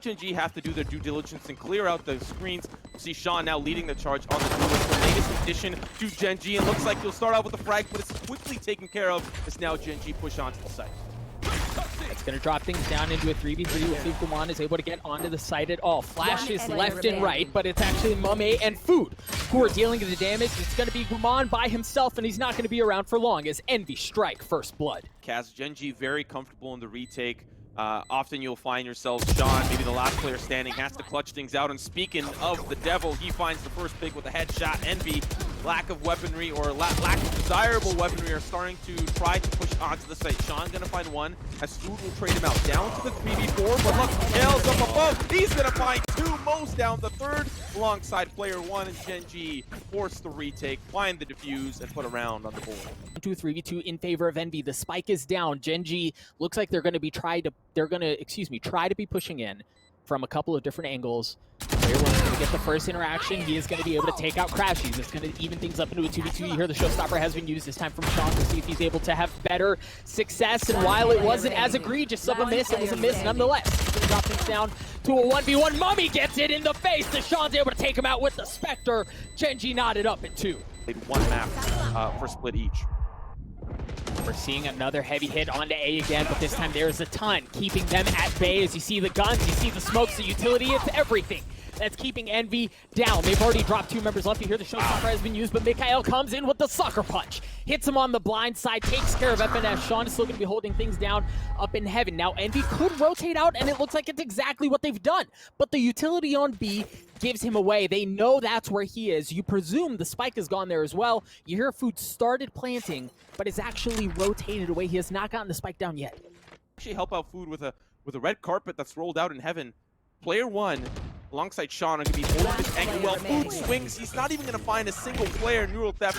GenG have to do their due diligence and clear out the screens. We'll see Shawn now leading the charge on the duelist. The latest addition to GenG, and looks like he'll start out with the frag, but it's quickly taken care of as now GenG push onto the site. It's going to drop things down into a 3v3. We'll see if Guman is able to get onto the site at all. Flashes left and right, but it's actually mummAy and Food who are dealing the damage. It's going to be Guman by himself, and he's not going to be around for long as Envy strike first blood. GenG very comfortable in the retake. Often you'll find yourself, Shawn, maybe the last player standing, has to clutch things out. And speaking of the devil, he finds the first pick with a headshot. Envy, lack of weaponry or lack of desirable weaponry are starting to try to push onto the site. Shawn gonna find one, as Food will trade him out. Down to the 3v4, but look, MkaeL's up above. He's gonna find two, Mo's down the third, alongside player one, and GenG force the retake, find the defuse, and put a round on the board. 3v2 in favor of Envy. The spike is down. GenG looks like they're going to be try to be pushing in from a couple of different angles. Player one's going to get the first interaction. He is going to be able to take out crashies. It's going to even things up into a 2v2. You hear the showstopper has been used this time from Shawn to see if he's able to have better success. And while it wasn't as egregious of a miss, it was a miss nonetheless. He's going to drop things down to a 1v1. mummAy gets it in the face. Shawn's able to take him out with the Spectre. GenG knotted up at 2. One map for split each. We're seeing another heavy hit onto A again, but this time there's a ton keeping them at bay. As you see the guns, you see the smokes, the utility, it's everything that's keeping Envy down. They've already dropped 2 members left. You hear the showstopper has been used, but MkaeL comes in with the sucker punch. Hits him on the blind side, takes care of FNS. Shawn is still going to be holding things down up in heaven. Now Envy could rotate out, and it looks like it's exactly what they've done. But the utility on B gives him away. They know that's where he is. You presume the spike has gone there as well. You hear Food started planting, but is actually rotated away. He has not gotten the spike down yet. Actually help out Food with a red carpet that's rolled out in heaven. Player one, alongside Shawn, are going to be holding this angle well. Food swings. He's not even going to find a single player. Neural theft.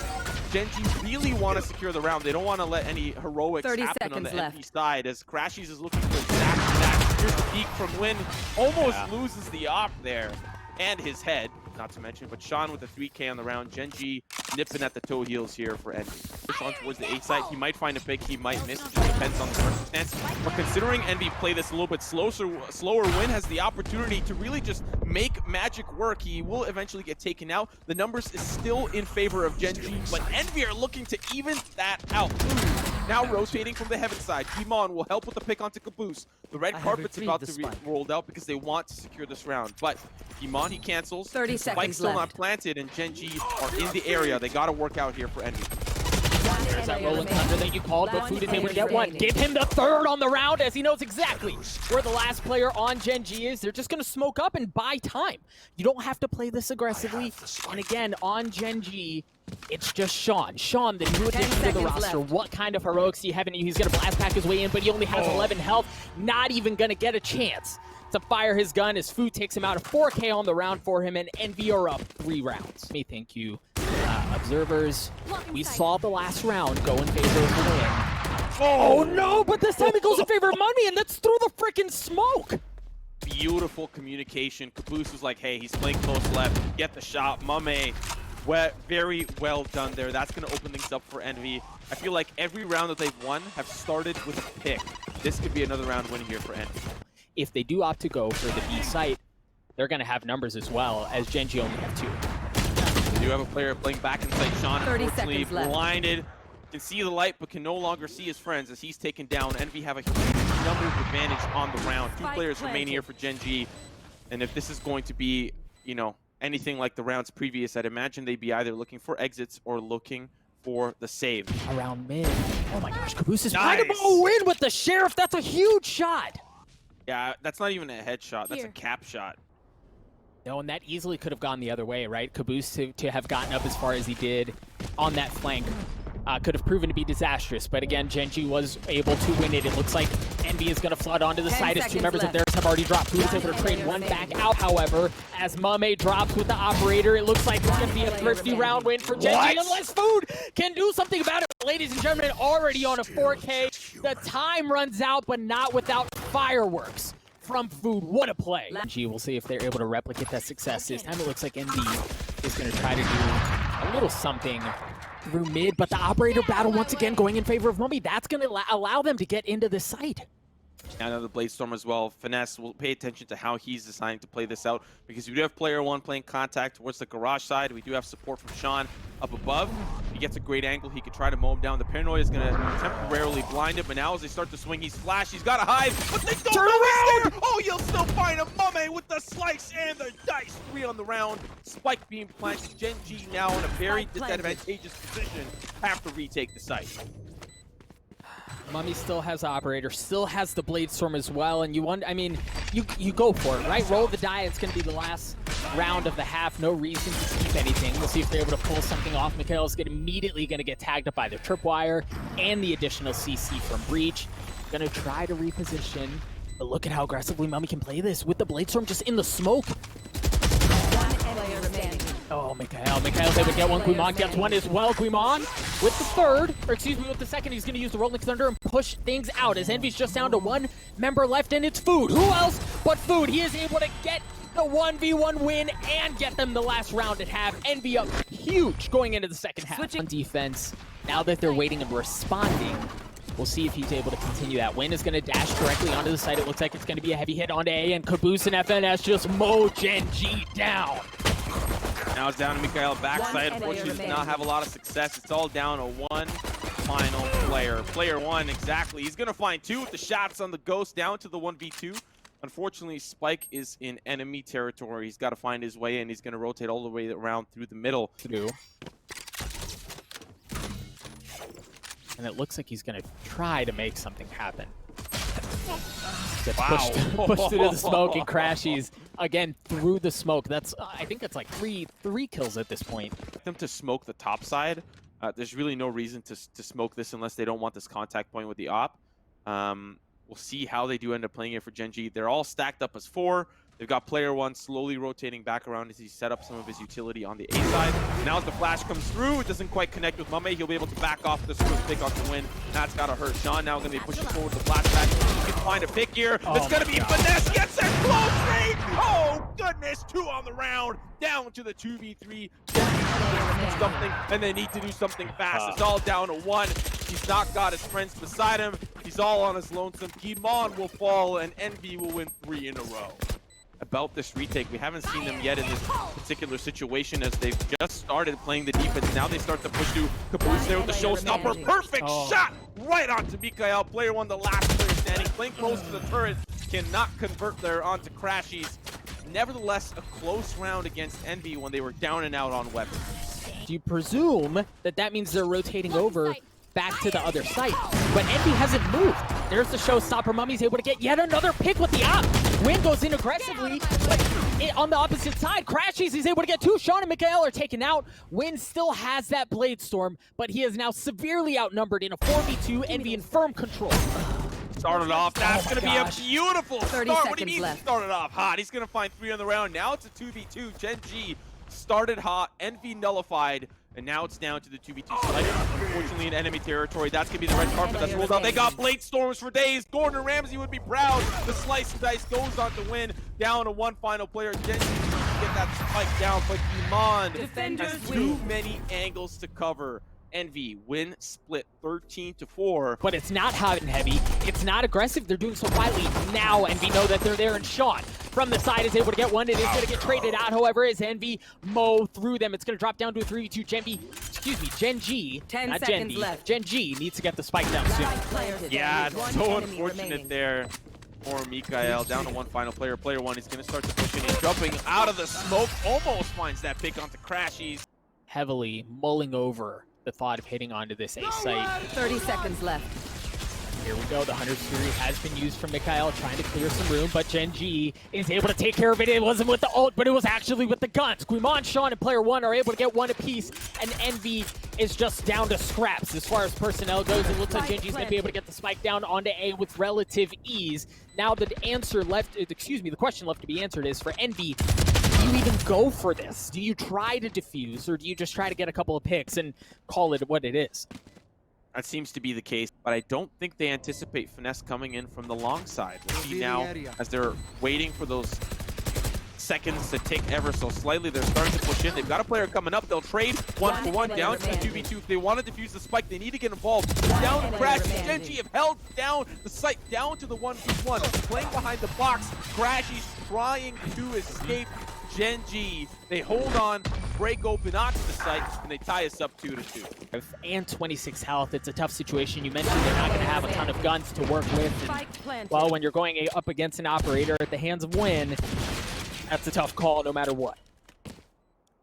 GenG really want to secure the round. They don't want to let any heroics happen on the Envy side, as crashies is looking for exactly that. Here's the peek from huynh. Almost loses the op there. And his head, not to mention, but Shawn with the 3K on the round. GenG nipping at the toe heels here for Envy. Shawn towards the A side. He might find a pick, he might miss. It just depends on the circumstance. But considering Envy play this a little bit slower, huynh has the opportunity to really just make magic work. He will eventually get taken out. The numbers is still in favor of GenG, but Envy are looking to even that out. Now rotating from the heaven side. Guman will help with the pick onto kaboose. The red carpet's about to be rolled out because they want to secure this round. But Guman, he cancels. 30 seconds Spike's still not planted, and GenG are in the area. They got to work out here for Envy. There's that rolling thunder that you called, but Food is able to get one. Give him the third on the round, as he knows exactly where the last player on GenG is. They're just going to smoke up and buy time. You don't have to play this aggressively. And again, on GenG, it's just Shawn. Shawn, the new addition to the roster. What kind of heroics do you have in you? He's going to blast pack his way in, but he only has 11 health. Not even going to get a chance to fire his gun as Food takes him out. A 4K on the round for him, and Envy are up 3 rounds. Thank you, observers. We saw the last round go in favor of the win. Oh no, but this time it goes in favor of mummAy, and that's through the freaking smoke. Beautiful communication. Kaboose was like, hey, he's playing close left. Get the shot. mummAy, very well done there. That's going to open things up for Envy. I feel like every round that they've won have started with a pick. This could be another round win here for Envy. If they do opt to go for the B site, they're going to have numbers as well, as GenG only have 2. They do have a player playing back inside. Shawn, 30 unfortunately, seconds left. blinded. Can see the light, but can no longer see his friends as he's taken down. Envy have a huge numbers advantage on the round. 2 players remain here for GenG. And if this is going to be, you know, anything like the rounds previous, I'd imagine they'd be either looking for exits or looking for the save. Around mid. Oh my gosh, Kaboose is trying to win with the Sheriff. That's a huge shot. Yeah, that's not even a headshot. That's a cap shot. No, and that easily could have gone the other way, right? Caboose to have gotten up as far as he did on that flank could have proven to be disastrous. But again, GenG was able to win it. It looks like Envy is going to flood onto the side as 2 members of theirs have already dropped. Food is able to trade one back out, however, as mummAy drops with the operator. It looks like it's going to be a thrifty round win for GenG unless Food can do something about it. Ladies and gentlemen, already on a 4K. The time runs out, but not without fireworks from Food. What a play. GenG, we'll see if they're able to replicate that success. This time it looks like Envy is going to try to do a little something through mid, but the operator battle once again going in favor of mummAy. That's going to allow them to get into the site. And the Blade Storm as well. Finesse will pay attention to how he's deciding to play this out, because we do have player one playing contact towards the garage side. We do have support from Shawn up above. He gets a great angle. He could try to mow him down. The paranoia is going to temporarily blind him, but now as they start to swing, he's flash. He's got to hide, but they don't know he's there. Oh, you'll still find a mummAy with the slice and the dice. 3 on the round. Spike being planted. Gen.G now in a very disadvantageous position. Have to retake the site. mummAy still has operator, still has the Blade Storm as well, and you want, I mean, you go for it, right? Roll the die. It's going to be the last round of the half. No reason to keep anything. We'll see if they're able to pull something off. MkaeL is immediately going to get tagged up by the tripwire and the additional CC from Breach. Going to try to reposition, but look at how aggressively mummAy can play this with the Blade Storm just in the smoke. Oh, MkaeL's able to get one. Guimon gets one as well. Guimon with the third, or excuse me, with the second. He's going to use the Rolling Thunder and push things out as Envy's just down to one member left, and it's Food. Who else but Food? He is able to get the 1v1 win and get them the last round at half. Envy up huge going into the second half. Switching on defense, now that they're waiting and responding, we'll see if he's able to continue that. Win is going to dash directly onto the site. It looks like it's going to be a heavy hit onto A, and Kaboose and FNS just mow Gen.G down. Now it's down to MkaeL backside. Unfortunately, does not have a lot of success. It's all down to one final player. Player one, exactly. He's going to find 2 with the shots on the Ghost down to the 1v2. Unfortunately, Spike is in enemy territory. He's got to find his way in. He's going to rotate all the way around through the middle. And it looks like he's going to try to make something happen. Gets pushed into the smoke, and crashies again through the smoke. That's I think that's like three kills at this point. Them to smoke the top side. There's really no reason to smoke this unless they don't want this contact point with the op. We'll see how they do end up playing it for Gen.G. They're all stacked up as 4. They've got player one slowly rotating back around as he set up some of his utility on the A side. Now as the flash comes through, it doesn't quite connect with mummAy. He'll be able to back off the swift pick off the win. That's got to hurt. Shawn now going to be pushing forward the flashback. He can find a pick here. It's going to be Finesse. Gets there close range. Oh, goodness. 2 on the round. Down to the 2v3. Something, and they need to do something fast. It's all down to 1. He's not got his friends beside him. He's all on his lonesome. Guimon will fall, and Envy will win 3 in a row. About this retake, we haven't seen them yet in this particular situation as they've just started playing the defense. Now they start to push through. Kaboose there with the showstopper. Perfect shot right onto MkaeL. Player one, the last player standing. Playing close to the turret. Cannot convert there onto crashies. Nevertheless, a close round against Envy when they were down and out on weapons. Do you presume that that means they're rotating over back to the other site? But Envy hasn't moved. There's the showstopper. mummAy's able to get yet another pick with the op. Win goes in aggressively, but on the opposite side, crashies, he's able to get 2. Shawn and MkaeL are taken out. Win still has that Blade Storm, but he is now severely outnumbered in a 4v2. Envy in firm control. Started off. That's going to be a beautiful 30 start. seconds What do you mean left. started off hot? He's going to find 3 on the round. Now it's a 2v2. Gen.G started hot. Envy nullified. And now it's down to the 2v2 side. Unfortunately, in enemy territory. That's going to be the red carpet that's rolled out. They got Blade Storms for days. Gordon Ramsay would be proud. The slice and dice goes on to win. Down to 1 final player. Gen.G needs to get that spike down, but Guimon has too many angles to cover. Envy win split 13-4. But it's not hot and heavy. It's not aggressive. They're doing so quietly. Now Envy know that they're there, and Shawn from the side is able to get one. It is going to get traded out, however, as Envy mow through them. It's going to drop down to a 3v2. Gen.G, 10 seconds left. Gen.G needs to get the spike down soon. Yeah, it's so unfortunate there for MkaeL. Down to 1 final player. Player one, he's going to start to push in. He's jumping out of the smoke. Almost finds that pick onto crashies. Heavily mulling over the thought of hitting onto this A site. 30 seconds left. Here we go. The Hunter's Fury has been used from MkaeL, trying to clear some room, but Gen.G is able to take care of it. It wasn't with the ult, but it was actually with the guns. Guimon, Shawn, and player one are able to get 1 apiece, and Envy is just down to scraps. As far as personnel goes, it looks like Gen.G's going to be able to get the spike down onto A with relative ease. Now the question left to be answered is, for Envy, do you even go for this? Do you try to defuse, or do you just try to get a couple of picks and call it what it is? That seems to be the case, but I don't think they anticipate Finesse coming in from the long side. We'll see now as they're waiting for those seconds to tick ever so slightly. They're starting to push in. They've got a player coming up. They'll trade 1-for-1 down to the 2v2. If they want to defuse the spike, they need to get involved. Down to crashies. Gen.G have held down the site, down to the 1v1. Playing behind the box. crashies trying to escape Gen.G. They hold on, break open onto the site, and they tie us up 2-2. And 26 health. It's a tough situation. You mentioned they're not going to have a ton of guns to work with. And, well, when you're going up against an operator at the hands of huynh, that's a tough call no matter what.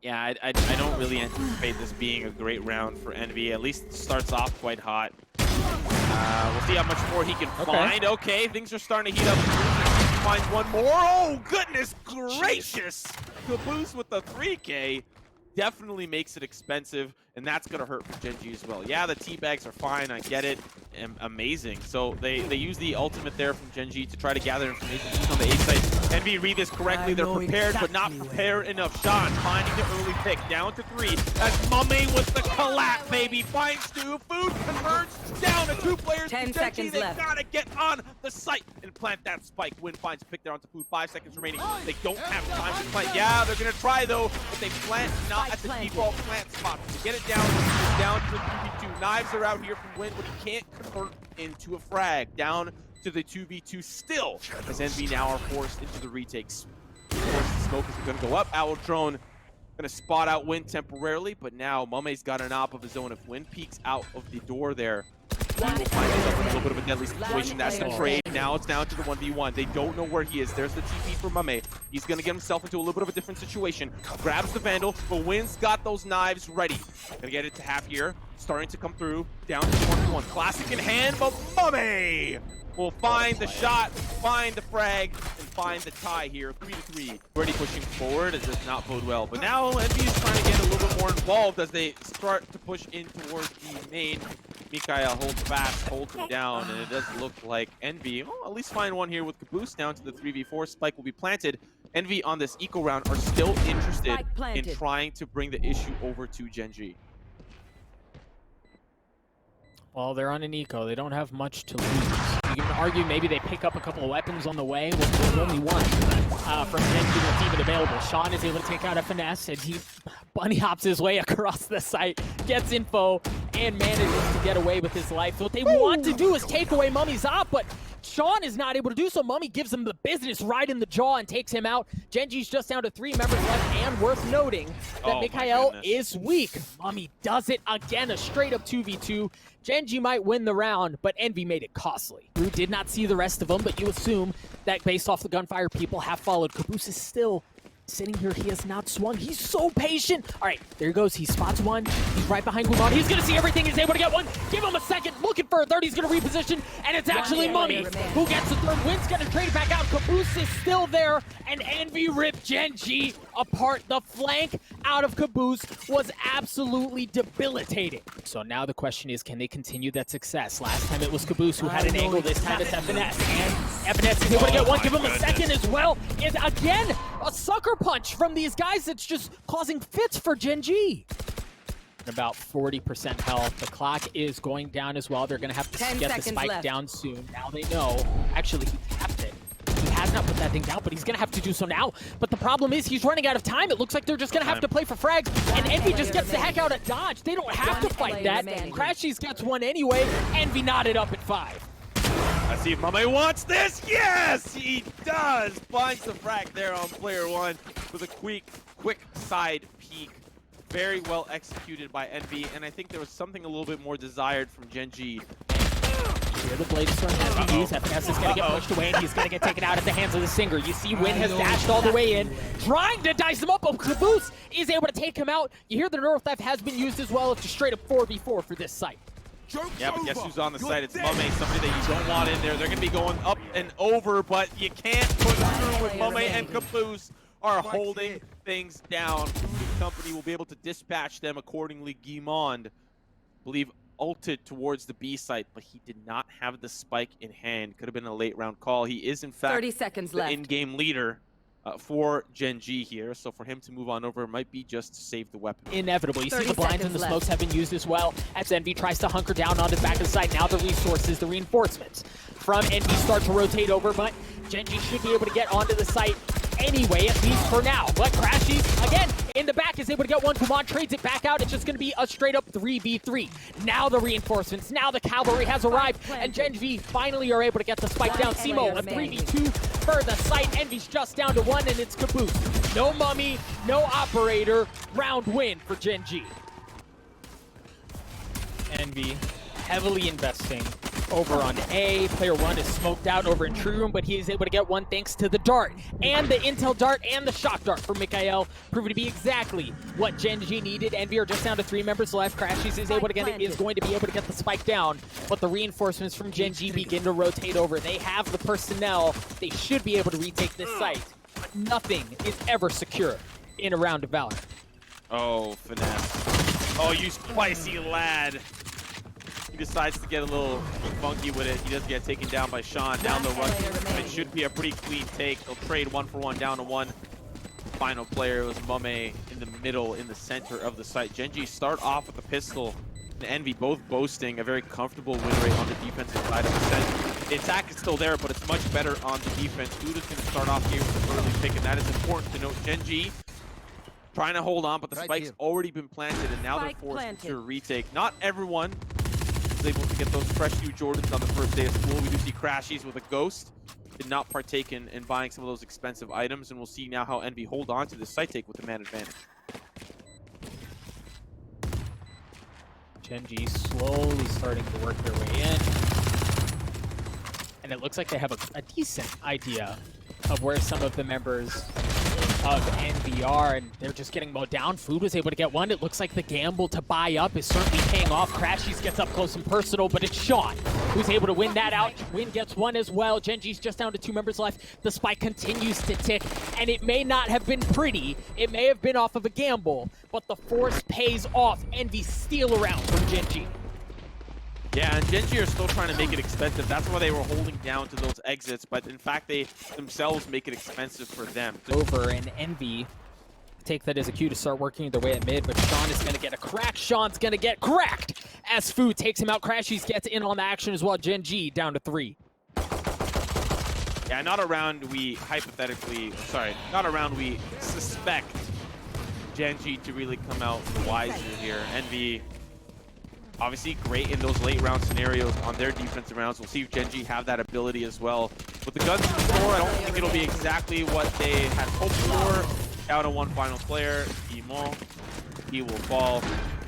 Yeah, I don't really anticipate this being a great round for Envy. At least it starts off quite hot. We'll see how much more he can find. Okay, things are starting to heat up. Finds one more. Oh, goodness gracious! kaboose with the 3K definitely makes it expensive, and that's going to hurt for Gen.G as well. Yeah, the teabags are fine. I get it. Amazing. So they use the ultimate there from Gen.G to try to gather information. He's on the A site. Envy read this correctly. They're prepared, but not prepared enough. Shawn finding the early pick. Down to 3. That's mummAy with the collapse, baby. Finds 2. Food converts. Down to 2 players. 10 Gen.G, seconds they left. gotta get on the site and plant that spike. huynh finds a pick there onto Food. 5 seconds remaining. They don't have time to plant. Yeah, they're gonna try though, but they plant not at the default plant spot. To get it down to the 2v2. Knives are out here from huynh, but he can't convert into a frag. Down to the 2v2 still, as Envy now are forced into the retakes. Of course, the smoke is going to go up. Owl drone going to spot out huynh temporarily, but now mummAy's got an op of his own. If huynh peeks out of the door there, he will find himself in a little bit of a deadly situation. That's the trade. Now it's down to the 1v1. They don't know where he is. There's the TP for mummAy. He's going to get himself into a little bit of a different situation. Grabs the Vandal, but huynh got those knives ready. Going to get it to half here. Starting to come through. Down to the 1v1. Classic in hand, but mummAy will find the shot, find the frag, and find the tie here. 3-3. Already pushing forward. It does not bode well. But now Envy is trying to get a little bit more involved as they start to push in towards the main. MkaeL holds fast, holds him down, and it does look like Envy at least find one here with kaboose down to the 3v4. Spike will be planted. Envy on this eco round are still interested in trying to bring the issue over to Gen.G. Well, they're on an eco. They don't have much to lose. You can argue maybe they pick up a couple of weapons on the way. There's only one from Gen.G that's even available. Shawn is able to take out a finesse, and he bunny hops his way across the site, gets info, and manages to get away with his life. So what they want to do is take away mummAy's op, but Shawn is not able to do so. mummAy gives him the business right in the jaw and takes him out. Gen.G's just down to 3 members left, and worth noting that MkaeL is weak. mummAy does it again, a straight-up 2v2. Gen.G might win the round, but Envy made it costly. Drew did not see the rest of them, but you assume that based off the gunfire, people have followed. kaboose is still sitting here. He has not swung. He's so patient. All right, there he goes. He spots one. He's right behind huynh. He's going to see everything. He's able to get one. Give him a second. Looking for a third. He's going to reposition, and it's actually mummAy who gets the third. huyhn's going to trade it back out. kaboose is still there, and Envy ripped Gen.G apart. The flank out of kaboose was absolutely debilitating. So now the question is, can they continue that success? Last time it was kaboose who had an angle. This time it's FNS, and FNS is able to get one. Give him a second as well. Is again a sucker punch from these guys that's just causing fits for Gen.G. About 40% health. The clock is going down as well. They're going to have to get the spike down soon. Now they know. Actually, he tapped it. He has not put that thing down, but he's going to have to do so now. But the problem is he's running out of time. It looks like they're just going to have to play for frags, and Envy just gets the heck out of dodge. They don't have to fight that. crashies gets one anyway. Envy knotted up at 5. Let's see if mummAy wants this. Yes, he does. Finds the frag there on player 1 with a quick side peek. Very well executed by Envy, and I think there was something a little bit more desired from Gen.G. Here the blade storm has been used. FNS is going to get pushed away, and he's going to get taken out at the hands of the Singer. You see huynh has dashed all the way in, trying to dice him up, but kaboose is able to take him out. You hear the nerf theft has been used as well. It's a straight up 4v4 for this site. Yeah, but guess who's on the site? It's mummAy, somebody that you don't want in there. They're going to be going up and over, but you can't push through with mummAy, and kaboose are holding things down. The company will be able to dispatch them accordingly. Guimond, I believe, ulted towards the B site, but he did not have the spike in hand. Could have been a late round call. He is, in fact, 30 seconds the left. in-game leader for Gen.G here, so for him to move on over might be just to save the weapon. Inevitable. You see the blinds and the smokes have been used as well as Envy tries to hunker down onto the back of the site. Now the resources, the reinforcements from Envy start to rotate over, but Gen.G should be able to get onto the site anyway. At least for now. But crashies, again, in the back is able to get one. Kumon trades it back out. It's just going to be a straight-up 3v3. Now the reinforcements, now the cavalry has arrived, and Gen.G finally are able to get the spike down. Simo, a 3v2 for the site. Envy's just down to 1, and it's kaboose. No mummy, no operator. Round win for Gen.G. Envy heavily investing over on A. Player 1 is smoked out over in True Room, but he is able to get one thanks to the dart. And the intel dart and the shock dart from MkaeL proving to be exactly what Gen.G needed. Envy are just down to 3 members left. crashies is going to be able to get the spike down, but the reinforcements from Gen.G begin to rotate over. They have the personnel. They should be able to retake this site. But nothing is ever secure in a round of Valorant. Oh, finesse. Oh, you spicy lad. He decides to get a little funky with it. He does get taken down by Shawn down the run. It should be a pretty clean take. They'll trade 1-for-1 down to 1. Final player was mummAy in the middle, in the center of the site. Gen.G start off with a pistol and Envy both boasting a very comfortable win rate on the defensive side of the set. The attack is still there, but it's much better on the defense. Duda's going to start off here with an early pick, and that is important to note. Gen.G trying to hold on, but the spike's already been planted, and now they're forced to retake. Not everyone is able to get those fresh new Jordans on the first day of school. We do see crashies with a ghost. Did not partake in buying some of those expensive items, and we'll see now how Envy hold on to this site take with the man advantage. Gen.G slowly starting to work their way in. And it looks like they have a decent idea of where some of the members of Envy are, and they're just getting mowed down. Food was able to get one. It looks like the gamble to buy up is certainly paying off. crashies gets up close and personal, but it's Shawn who's able to win that out. Win gets one as well. Gen.G's just down to 2 members left. The spike continues to tick, and it may not have been pretty. It may have been off of a gamble, but the force pays off. Envy steal around from Gen.G. Yeah, and Gen.G are still trying to make it expensive. That's why they were holding down to those exits, but in fact, they themselves make it expensive for them. Over, and Envy take that as a cue to start working their way at mid, but Shawn is going to get a crack. Shawn's going to get cracked as Food takes him out. crashies gets in on the action as well. Gen.G down to 3. Yeah, not around we suspect Gen.G to really come out wiser here. Envy obviously great in those late round scenarios on their defensive rounds. We'll see if Gen.G have that ability as well. With the guns in the store, I don't think it'll be exactly what they had hoped for. Down to 1 final player, Imo. He will fall.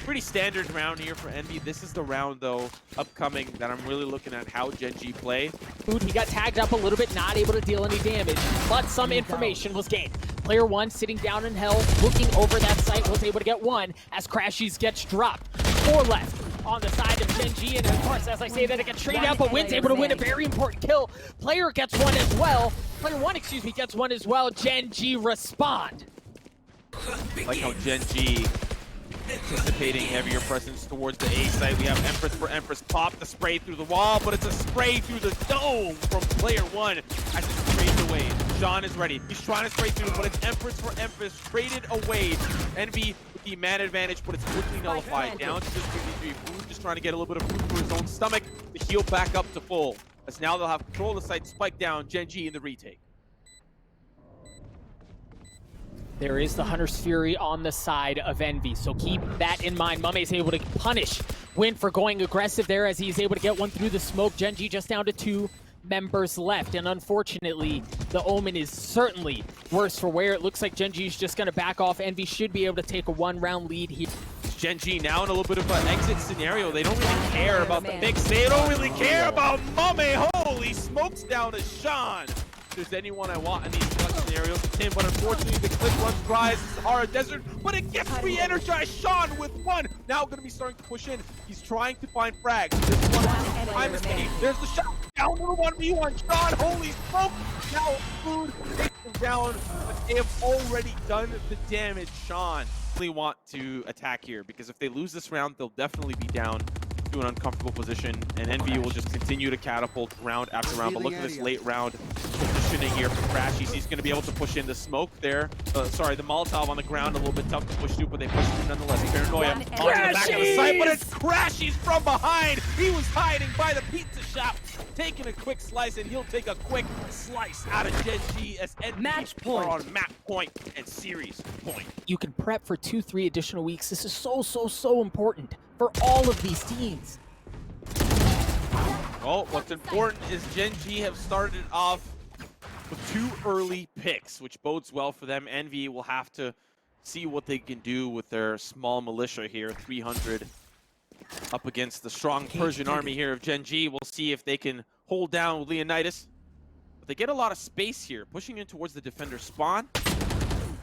Pretty standard round here for Envy. This is the round, though, upcoming that I'm really looking at how Gen.G play. Food, he got tagged up a little bit, not able to deal any damage, but some information was gained. Player 1 sitting down in hell, looking over that site, was able to get 1 as crashies gets dropped. 4 left on the side of Gen.G, and of course, as I say that, it gets traded out, but Win's able to win a very important kill. Player gets 1 as well. Player 1, excuse me, gets 1 as well. Gen.G respond. Like how Gen.G anticipating heavier presence towards the A side. We have Empress for Empress pop the spray through the wall, but it's a spray through the dome from player 1 as it's traded away. Shawn is ready. He's trying to spray through, but it's Empress for Empress traded away. Envy with the man advantage, but it's quickly nullified. Down to just 53. Food just trying to get a little bit of food for his own stomach to heal back up to full. As now they'll have control of the site, spike down, Gen.G in the retake. There is the Hunter's Fury on the side of Envy, so keep that in mind. mummAy's able to punish Win for going aggressive there as he's able to get 1 through the smoke. Gen.G just down to 2 members left, and unfortunately, the omen is certainly worse for wear. It looks like Gen.G's just going to back off. Envy should be able to take a 1-round lead here. Gen.G now in a little bit of an exit scenario. They don't really care about the mix. They don't really care about mummAy. Holy smokes down to Shawn. If there's anyone I want in these clutch scenarios, it's him, but unfortunately the clip runs dry as the Sahara Desert, but it gets re-energized. Shawn with 1. Now going to be starting to push in. He's trying to find frags. This one time escape. There's the shot. Down to the 1v1. Shawn, holy smoke. Now Food takes him down, but they have already done the damage. Shawn really want to attack here, because if they lose this round, they'll definitely be down to an uncomfortable position, and Envy will just continue to catapult round after round. But look at this late round. positioning here for crashies. He's going to be able to push in the smoke there. Sorry, the Molotov on the ground, a little bit tough to push through, but they push through nonetheless. Paranoia onto the back of the site, but it's crashies from behind. He was hiding by the pizza shop, taking a quick slice, and he'll take a quick slice out of Gen.G as Match NV point. are on map point and series point. You can prep for 2-3 additional weeks. This is so important for all of these teams. Well, what's important is Gen.G have started off with 2 early picks, which bodes well for them. Envy will have to see what they can do with their small militia here, 300 up against the strong Persian army here of Gen.G. We'll see if they can hold down with Leonidas. But they get a lot of space here, pushing in towards the defender spawn.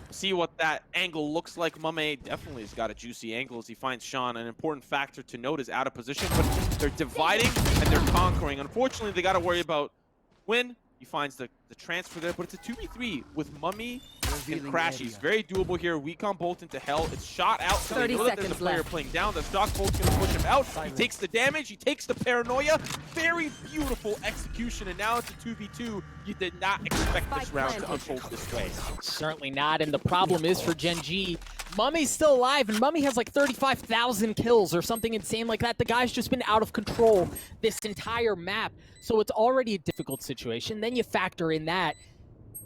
See what that angle looks like. mummAy definitely has got a juicy angle as he finds Shawn. An important factor to note is out of position, but they're dividing and they're conquering. Unfortunately, they got to worry about huynh. He finds the transfer there, but it's a 2v3 with mummAy and crashies. Very doable here. Recon bolt into hell. It's shot out, so they know that there's a player playing down. The stock bolt's going to push him out. He takes the damage. He takes the paranoia. Very beautiful execution, and now it's a 2v2. You did not expect this round to unfold this way. Certainly not, and the problem is for Gen.G, mummAy's still alive, and mummAy has like 35,000 kills or something insane like that. The guy's just been out of control this entire map, so it's already a difficult situation. Then you factor in that,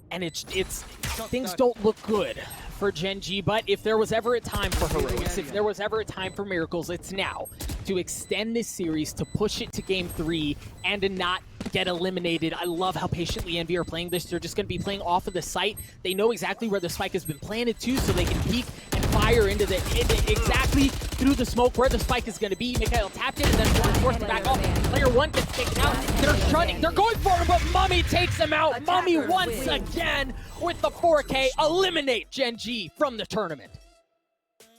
and it's things don't look good for Gen.G, but if there was ever a time for heroics, if there was ever a time for miracles, it's now. To extend this series, to push it to Game 3, and to not get eliminated. I love how patiently Envy are playing this. They're just going to be playing off of the site. They know exactly where the spike has been planted to, so they can peek and fire into exactly through the smoke where the spike is going to be. MkaeL tapped it, and then forced to back off. Player 1 gets taken out. They're shunning. They're going for him, but mummAy takes him out. mummAy once again with the 4K eliminate Gen.G from the tournament.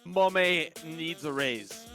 mummAy needs a raise.